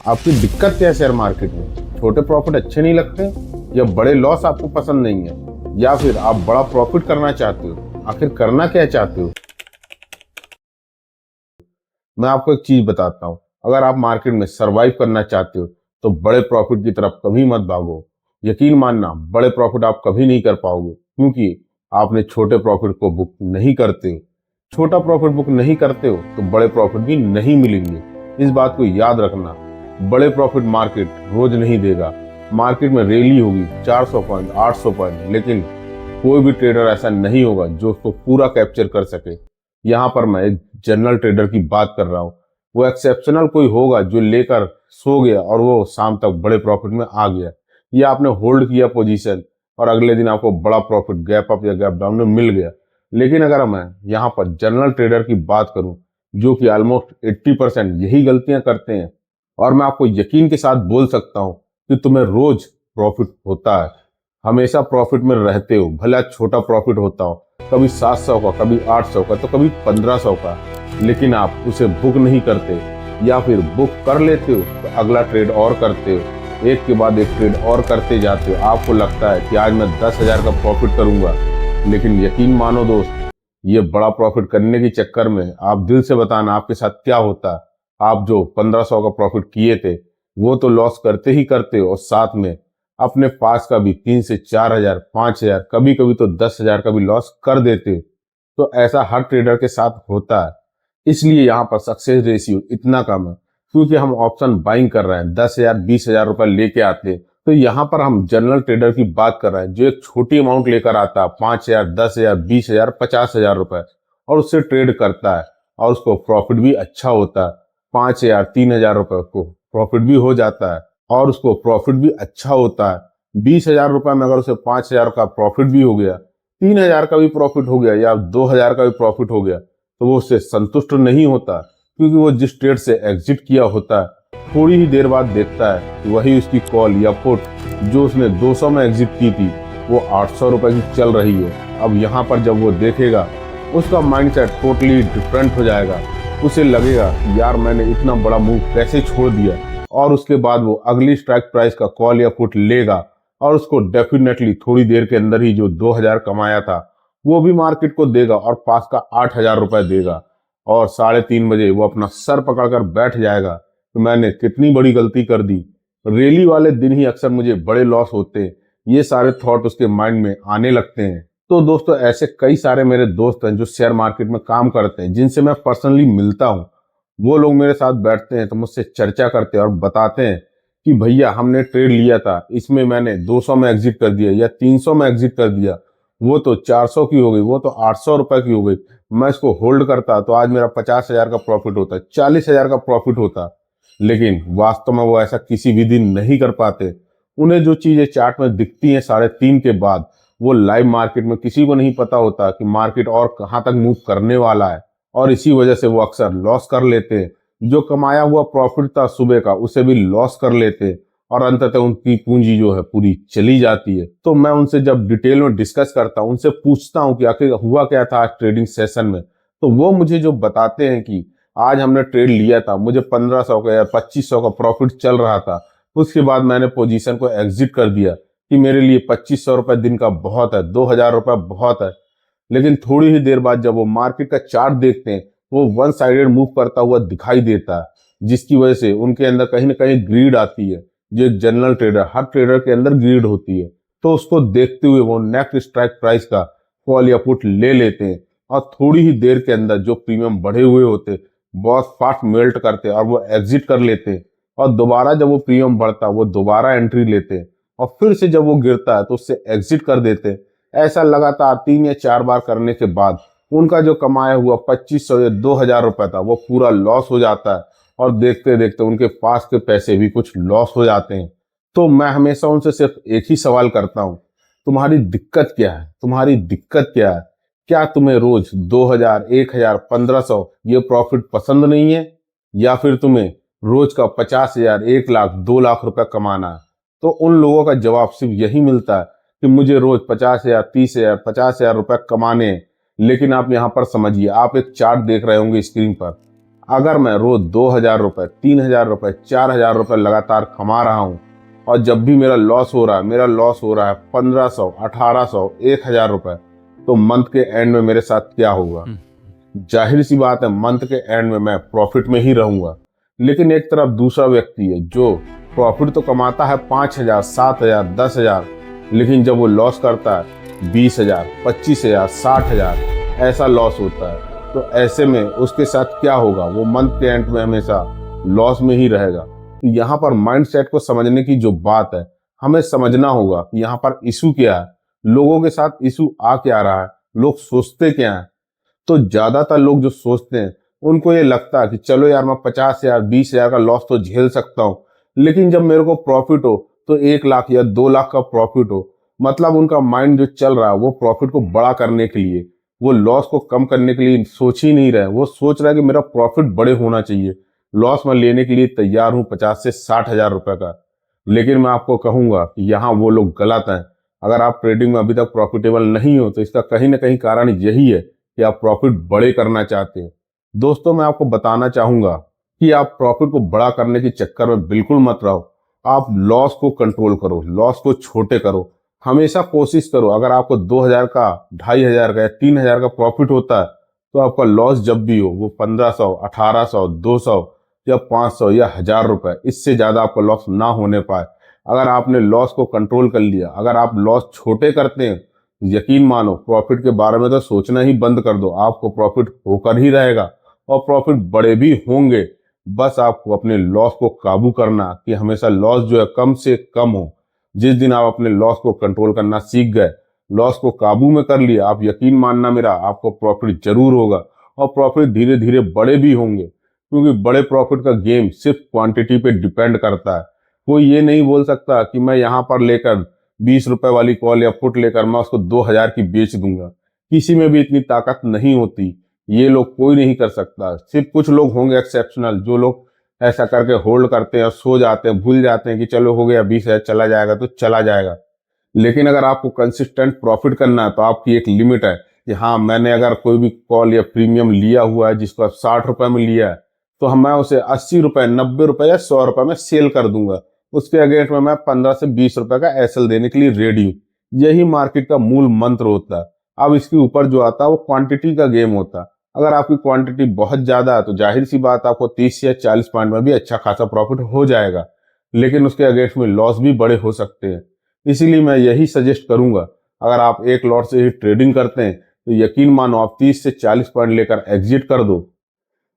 आपकी दिक्कत क्या है शेयर मार्केट में? छोटे प्रॉफिट अच्छे नहीं लगते या बड़े लॉस आपको पसंद नहीं है, या फिर आप बड़ा प्रॉफिट करना चाहते हो? आखिर करना क्या चाहते हो? मैं आपको एक चीज बताता हूँ। अगर आप मार्केट में सरवाइव करना चाहते हो तो बड़े प्रॉफिट की तरफ कभी मत भागो। यकीन मानना, बड़े प्रॉफिट आप कभी नहीं कर पाओगे, क्योंकि आपने छोटे प्रॉफिट को बुक नहीं करते हो। छोटा प्रॉफिट बुक नहीं करते हो तो बड़े प्रॉफिट भी नहीं मिलेंगे। इस बात को याद रखना। बड़े प्रॉफिट मार्केट रोज नहीं देगा। मार्केट में रैली होगी 400 पॉइंट, 800 पॉइंट, लेकिन कोई भी ट्रेडर ऐसा नहीं होगा जो उसको पूरा कैप्चर कर सके। यहाँ पर मैं एक जनरल ट्रेडर की बात कर रहा हूँ। वो एक्सेप्शनल कोई होगा जो लेकर सो गया और वो शाम तक बड़े प्रॉफिट में आ गया, या आपने होल्ड किया पोजीशन और अगले दिन आपको बड़ा प्रॉफिट गैप अप या गैप डाउन में मिल गया। लेकिन अगर मैं यहाँ पर जनरल ट्रेडर की बात करूँ, जो कि ऑलमोस्ट 80% यही गलतियां करते हैं, और मैं आपको यकीन के साथ बोल सकता हूँ कि तुम्हें रोज प्रॉफिट होता है, हमेशा प्रॉफिट में रहते हो, भला छोटा प्रॉफिट होता हो, कभी 700 का, कभी 800 का, तो कभी 1500 का, लेकिन आप उसे बुक नहीं करते, या फिर बुक कर लेते हो तो अगला ट्रेड और करते हो, एक के बाद एक ट्रेड और करते जाते हो। आपको लगता है कि आज मैं 10,000 का प्रॉफिट करूंगा, लेकिन यकीन मानो दोस्त, ये बड़ा प्रॉफिट करने के चक्कर में आप दिल से बताना आपके साथ क्या होता। आप जो 1500 का प्रॉफिट किए थे वो तो लॉस करते ही करते हो, और साथ में अपने पास का भी 3 से 4 हजार, 5 हजार, कभी कभी तो 10,000 का भी लॉस कर देते हो। तो ऐसा हर ट्रेडर के साथ होता है। इसलिए यहाँ पर सक्सेस रेशियो इतना कम है, क्योंकि हम ऑप्शन बाइंग कर रहे हैं। 10,000, 20,000 रुपए लेके आते हैं। तो यहाँ पर हम जनरल ट्रेडर की बात कर रहे हैं जो एक छोटी अमाउंट लेकर आता है, 5,000, 10,000, 20,000, 50,000 रुपए, और उससे ट्रेड करता है और उसको प्रॉफिट भी अच्छा होता है। 5,000, 3,000 रुपए को प्रॉफिट भी हो जाता है और उसको प्रॉफिट भी अच्छा होता है। 20,000 रुपए में अगर उसे 5,000 का प्रॉफिट भी हो गया, 3,000 का भी प्रॉफिट हो गया, या 2,000 का भी प्रॉफिट हो गया, तो वो उससे संतुष्ट नहीं होता, क्योंकि वो जिस ट्रेड से एग्जिट किया होता है थोड़ी ही देर बाद देखता है कि वही उसकी कॉल या पुट जो उसने 200 में एग्जिट की थी वो 800 रुपए की चल रही है। अब यहाँ पर जब वो देखेगा, उसका माइंडसेट टोटली डिफरेंट हो जाएगा। उसे लगेगा कि यार मैंने इतना बड़ा मूव कैसे छोड़ दिया, और उसके बाद वो अगली स्ट्राइक प्राइस का कॉल या पुट लेगा, और उसको डेफिनेटली थोड़ी देर के अंदर ही जो 2,000 कमाया था वो भी मार्केट को देगा और पास का 8,000 रुपए देगा, और 3:30 बजे वो अपना सर पकड़कर बैठ जाएगा तो मैंने कितनी बड़ी गलती कर दी। रैली वाले दिन ही अक्सर मुझे बड़े लॉस होते हैं, ये सारे थॉट उसके माइंड में आने लगते हैं। तो दोस्तों, ऐसे कई सारे मेरे दोस्त हैं जो शेयर मार्केट में काम करते हैं, जिनसे मैं पर्सनली मिलता हूँ। वो लोग मेरे साथ बैठते हैं तो मुझसे चर्चा करते हैं और बताते हैं कि भैया हमने ट्रेड लिया था, इसमें मैंने 200 में एग्जिट कर दिया या 300 में एग्जिट कर दिया, वो तो 400 की हो गई, वो तो 800 रुपए की हो गई। मैं इसको होल्ड करता तो आज मेरा 50,000 का प्रॉफिट होता, 40,000 का प्रॉफिट होता। लेकिन वास्तव में वो ऐसा किसी भी दिन नहीं कर पाते। उन्हें जो चीजें चार्ट में दिखती हैं 3:30 के बाद, वो लाइव मार्केट में किसी को नहीं पता होता कि मार्केट और कहाँ तक मूव करने वाला है, और इसी वजह से वो अक्सर लॉस कर लेते हैं। जो कमाया हुआ प्रॉफिट था सुबह का, उसे भी लॉस कर लेते हैं, और अंततः उनकी पूंजी जो है पूरी चली जाती है। तो मैं उनसे जब डिटेल में डिस्कस करता हूँ, उनसे पूछता हूँ कि आखिर हुआ क्या था आज ट्रेडिंग सेशन में, तो वो मुझे जो बताते हैं कि आज हमने ट्रेड लिया था, मुझे 1,500 का या 2,500 का प्रॉफिट चल रहा था, उसके बाद मैंने पोजीशन को एग्जिट कर दिया कि मेरे लिए 2,500 रुपए दिन का बहुत है, 2,000 रुपए बहुत है। लेकिन थोड़ी ही देर बाद जब वो मार्केट का चार्ट देखते हैं, वो वन साइडेड मूव करता हुआ दिखाई देता है, जिसकी वजह से उनके अंदर कहीं ना कहीं ग्रीड आती है। जो एक जनरल ट्रेडर, हर ट्रेडर के अंदर ग्रीड होती है, तो उसको देखते हुए वो नेक्स्ट स्ट्राइक प्राइस का कॉल या पुट ले लेते हैं, और थोड़ी ही देर के अंदर जो प्रीमियम बढ़े हुए होते बहुत फास्ट मेल्ट करते और वो एग्जिट कर लेते, और दोबारा जब वो प्रीमियम बढ़ता वो दोबारा एंट्री लेते, और फिर से जब वो गिरता है तो उससे एग्जिट कर देते। ऐसा लगातार 3 या 4 बार करने के बाद उनका जो कमाया हुआ 2,500 या 2,000 रुपए था वो पूरा लॉस हो जाता है, और देखते देखते उनके पास के पैसे भी कुछ लॉस हो जाते हैं। तो मैं हमेशा उनसे सिर्फ एक ही सवाल करता हूँ, तुम्हारी दिक्कत क्या है? तुम्हारी दिक्कत क्या है? क्या तुम्हें रोज 2,000, 1,000, 1,500 ये प्रॉफिट पसंद नहीं है, या फिर तुम्हें रोज का 50,000, 1,00,000, 2,00,000 रुपए कमाना है? तो उन लोगों का जवाब सिर्फ यही मिलता है कि मुझे रोज 50,000, 30,000, 50,000 रुपए कमाने हैं। लेकिन आप यहाँ पर समझिए, आप एक चार्ट देख रहे होंगे स्क्रीन पर, अगर मैं रोज 2,000 रुपए, 3,000 रुपए, 4,000 रुपए लगातार कमा रहा हूँ और जब भी मेरा लॉस हो रहा है, 1,500, 1,800, 1,000 रुपए, तो मंथ के एंड में मेरे साथ क्या होगा? जाहिर सी बात है, मंथ के एंड में मैं प्रॉफिट में ही रहूंगा। लेकिन एक तरफ दूसरा व्यक्ति है जो प्रॉफिट तो कमाता है 5,000, 7,000, 10,000, लेकिन जब वो लॉस करता है 20,000, 25,000, 60,000, ऐसा लॉस होता है। तो ऐसे में उसके साथ क्या होगा? वो मंथ के एंड में हमेशा लॉस में ही रहेगा। तो यहाँ पर माइंडसेट को समझने की जो बात है, हमें समझना होगा कि यहाँ पर इशू क्या है, लोगों के साथ इशू आ क्या रहा है, लोग सोचते क्या है। तो ज्यादातर लोग जो सोचते हैं, उनको ये लगता है कि चलो यार, मैं 50,000, 20,000 का लॉस तो झेल सकता हूँ, लेकिन जब मेरे को प्रॉफिट हो तो 1 लाख या 2 लाख का प्रॉफिट हो, मतलब उनका माइंड जो चल रहा है वो प्रॉफिट को बड़ा करने के लिए, वो लॉस को कम करने के लिए सोच ही नहीं रहे। वो सोच रहा है कि मेरा प्रॉफिट बड़े होना चाहिए, लॉस मैं लेने के लिए तैयार हूँ 50 से 60 हजार रुपए का। लेकिन मैं आपको कहूंगा कि यहाँ वो लोग गलत हैं। अगर आप ट्रेडिंग में अभी तक प्रॉफिटेबल नहीं हो तो इसका कहीं ना कहीं कारण यही है कि आप प्रॉफिट बड़े करना चाहते हैं। दोस्तों, मैं आपको बताना चाहूंगा कि आप प्रॉफिट को बड़ा करने के चक्कर में बिल्कुल मत रहो। आप लॉस को कंट्रोल करो, लॉस को छोटे करो। हमेशा कोशिश करो, अगर आपको 2,000 का, 2,500 का या 3,000 का प्रॉफिट होता है, तो आपका लॉस जब भी हो वो 1,500, 1,800, 200 या 500 या 1,000 रुपए, इससे ज्यादा आपका लॉस ना होने पाए। अगर आपने लॉस को कंट्रोल कर लिया, अगर आप लॉस छोटे करते हैं, यकीन मानो प्रॉफिट के बारे में तो सोचना ही बंद कर दो, आपको प्रॉफिट होकर ही रहेगा और प्रॉफिट बड़े भी होंगे। बस आपको अपने लॉस को काबू करना कि हमेशा लॉस जो है कम से कम हो। जिस दिन आप अपने लॉस को कंट्रोल करना सीख गए, लॉस को काबू में कर लिया, आप यकीन मानना मेरा, आपको प्रॉफिट जरूर होगा और प्रॉफिट धीरे धीरे बड़े भी होंगे। क्योंकि बड़े प्रॉफिट का गेम सिर्फ क्वांटिटी पे डिपेंड करता है। कोई ये नहीं बोल सकता कि मैं यहाँ पर लेकर 20 रुपए वाली कॉल या पुट लेकर मैं उसको 2,000 की बेच दूंगा। किसी में भी इतनी ताकत नहीं होती। ये लोग कोई नहीं कर सकता। सिर्फ कुछ लोग होंगे एक्सेप्शनल, जो लोग ऐसा करके होल्ड करते हैं और सो जाते हैं, भूल जाते हैं कि चलो हो गया 20,000, चला जाएगा तो चला जाएगा। लेकिन अगर आपको कंसिस्टेंट प्रॉफिट करना है तो आपकी एक लिमिट है कि हाँ, मैंने अगर कोई भी कॉल या प्रीमियम लिया हुआ है जिसको आप 60 रुपए में लिया है, तो हम मैं उसे 80 रुपए, 90 रुपए या 100 रुपए में सेल कर दूंगा। उसके अगेंस्ट में मैं 15 से 20 रुपए का एसएल देने के लिए रेडी हूँ। यही मार्केट का मूल मंत्र होता है। अब इसके ऊपर जो आता है वो क्वांटिटी का गेम होता है। अगर आपकी क्वांटिटी बहुत ज्यादा है तो जाहिर सी बात, आपको 30 या 40 पॉइंट में भी अच्छा खासा प्रॉफिट हो जाएगा, लेकिन उसके अगेंस्ट में लॉस भी बड़े हो सकते हैं। इसीलिए मैं यही सजेस्ट करूंगा, अगर आप एक लॉट से ही ट्रेडिंग करते हैं तो यकीन मानो आप 30 से 40 पॉइंट लेकर एग्जिट कर दो।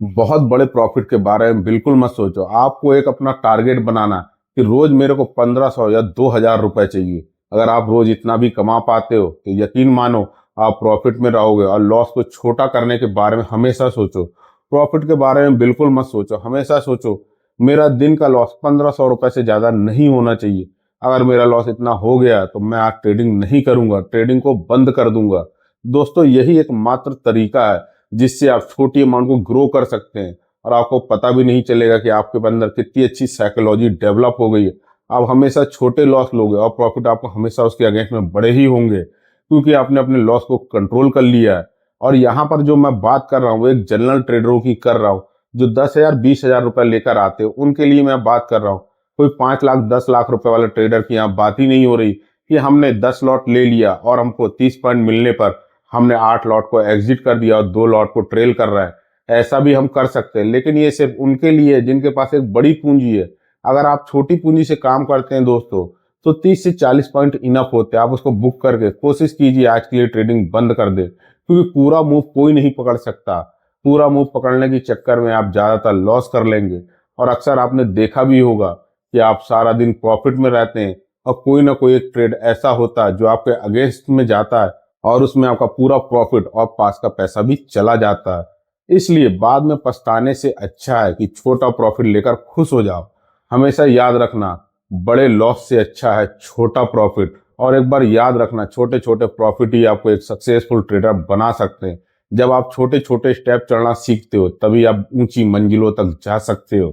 बहुत बड़े प्रॉफिट के बारे में बिल्कुल मत सोचो। आपको एक अपना टारगेट बनाना कि रोज मेरे को 1,500 या 2,000 रुपए चाहिए। अगर आप रोज इतना भी कमा पाते हो तो यकीन मानो आप प्रॉफिट में रहोगे। और लॉस को छोटा करने के बारे में हमेशा सोचो, प्रॉफिट के बारे में बिल्कुल मत सोचो। हमेशा सोचो मेरा दिन का लॉस 1,500 रुपए से ज्यादा नहीं होना चाहिए। अगर मेरा लॉस इतना हो गया तो मैं आज ट्रेडिंग नहीं करूंगा, ट्रेडिंग को बंद कर दूंगा। दोस्तों, यही एक मात्र तरीका है जिससे आप छोटी अमाउंट को ग्रो कर सकते हैं और आपको पता भी नहीं चलेगा कि आपके अंदर कितनी अच्छी साइकोलॉजी डेवलप हो गई है। आप हमेशा छोटे लॉस लोगे और प्रॉफिट आपको हमेशा उसके अगेंस्ट में बड़े ही होंगे, क्योंकि आपने अपने लॉस को कंट्रोल कर लिया है। और यहाँ पर जो मैं बात कर रहा हूँ वो एक जनरल ट्रेडरों की कर रहा हूँ, जो 10,000, 20,000 रुपए लेकर आते हो, उनके लिए मैं बात कर रहा हूँ। कोई 5 लाख, 10 लाख रुपए वाले ट्रेडर की यहाँ बात ही नहीं हो रही कि हमने 10 लॉट ले लिया और हमको 30 पॉइंट मिलने पर हमने 8 लॉट को एग्जिट कर दिया और 2 लॉट को ट्रेल कर रहा है। ऐसा भी हम कर सकते हैं, लेकिन ये सिर्फ उनके लिए है जिनके पास एक बड़ी पूंजी है। अगर आप छोटी पूंजी से काम करते हैं दोस्तों, तो 30 से 40 पॉइंट इनफ होते हैं। आप उसको बुक करके कोशिश कीजिए आज के लिए ट्रेडिंग बंद कर दे, क्योंकि पूरा मूव कोई नहीं पकड़ सकता। पूरा मूव पकड़ने के चक्कर में आप ज्यादातर लॉस कर लेंगे। और अक्सर आपने देखा भी होगा कि आप सारा दिन प्रॉफिट में रहते हैं और कोई ना कोई एक ट्रेड ऐसा होता है जो आपके अगेंस्ट में जाता है और उसमें आपका पूरा प्रॉफिट और पास का पैसा भी चला जाता है। इसलिए बाद में पछताने से अच्छा है कि छोटा प्रॉफिट लेकर खुश हो जाओ। हमेशा याद रखना, बड़े लॉस से अच्छा है छोटा प्रॉफिट। और एक बार याद रखना, छोटे छोटे प्रॉफिट ही आपको एक सक्सेसफुल ट्रेडर बना सकते हैं। जब आप छोटे छोटे स्टेप चढ़ना सीखते हो तभी आप ऊंची मंजिलों तक जा सकते हो।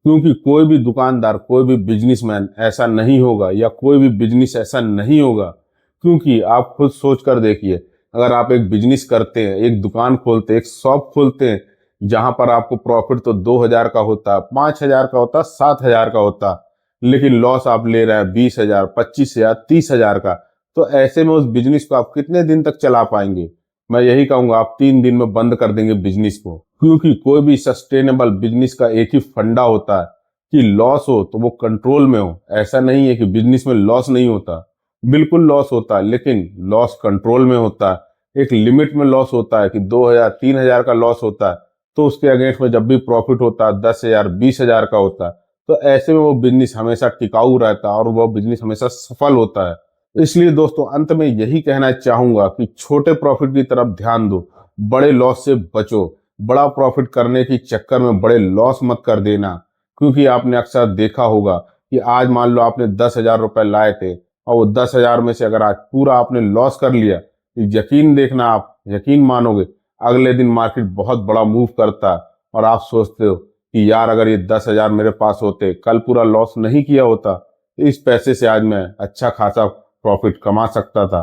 क्योंकि कोई भी दुकानदार, कोई भी बिजनेसमैन ऐसा नहीं होगा या कोई भी बिजनेस ऐसा नहीं होगा। क्योंकि आप खुद सोच कर देखिए, अगर आप एक बिजनेस करते हैं, एक दुकान खोलते हैं, एक शॉप खोलते हैं, जहां पर आपको प्रॉफिट तो 2,000 का होता, 5,000 का होता, 7,000 का होता, लेकिन लॉस आप ले रहे हैं 20,000, 25,000, 30,000 का। तो ऐसे में उस बिजनेस को आप कितने दिन तक चला पाएंगे? मैं यही कहूंगा आप 3 दिन में बंद कर देंगे बिजनेस को, क्योंकि कोई भी सस्टेनेबल बिजनेस का एक ही फंडा होता है कि लॉस हो तो वो कंट्रोल में हो। ऐसा नहीं है कि बिजनेस में लॉस नहीं होता, बिल्कुल लॉस होता है, लेकिन लॉस कंट्रोल में होता है। एक लिमिट में लॉस होता है कि 2,000, 3,000 का लॉस होता है, तो उसके अगेंस्ट में जब भी प्रॉफिट होता है 10,000, 20,000 का होता है, तो ऐसे में वो बिजनेस हमेशा टिकाऊ रहता है और वो बिजनेस हमेशा सफल होता है। इसलिए दोस्तों अंत में यही कहना चाहूंगा कि छोटे प्रॉफिट की तरफ ध्यान दो, बड़े लॉस से बचो। बड़ा प्रॉफिट करने के चक्कर में बड़े लॉस मत कर देना, क्योंकि आपने अक्सर देखा होगा कि आज मान लो आपने 10,000 रुपए लाए थे और वो 10,000 में से अगर आज पूरा आपने लॉस कर लिया, तो यकीन देखना, आप यकीन मानोगे अगले दिन मार्केट बहुत बड़ा मूव करता है और आप सोचते हो कि यार अगर ये 10,000 मेरे पास होते, कल पूरा लॉस नहीं किया होता, तो इस पैसे से आज मैं अच्छा खासा प्रॉफिट कमा सकता था।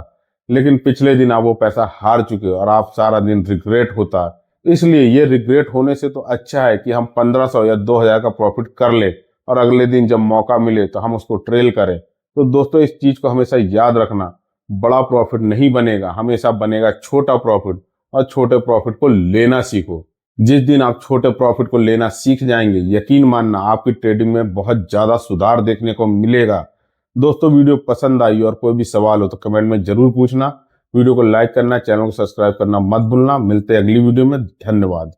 लेकिन पिछले दिन आप वो पैसा हार चुके हो और आप सारा दिन रिग्रेट होता है। इसलिए ये रिग्रेट होने से तो अच्छा है कि हम 1,500 या 2,000 का प्रॉफिट कर ले और अगले दिन जब मौका मिले तो हम उसको ट्रेल करें। तो दोस्तों इस चीज को हमेशा याद रखना, बड़ा प्रॉफिट नहीं बनेगा, हमेशा बनेगा छोटा प्रॉफिट। और छोटे प्रॉफिट को लेना सीखो। जिस दिन आप छोटे प्रॉफिट को लेना सीख जाएंगे, यकीन मानना आपकी ट्रेडिंग में बहुत ज्यादा सुधार देखने को मिलेगा। दोस्तों वीडियो पसंद आई और कोई भी सवाल हो तो कमेंट में जरूर पूछना। वीडियो को लाइक करना, चैनल को सब्सक्राइब करना मत भूलना। मिलते हैं अगली वीडियो में। धन्यवाद।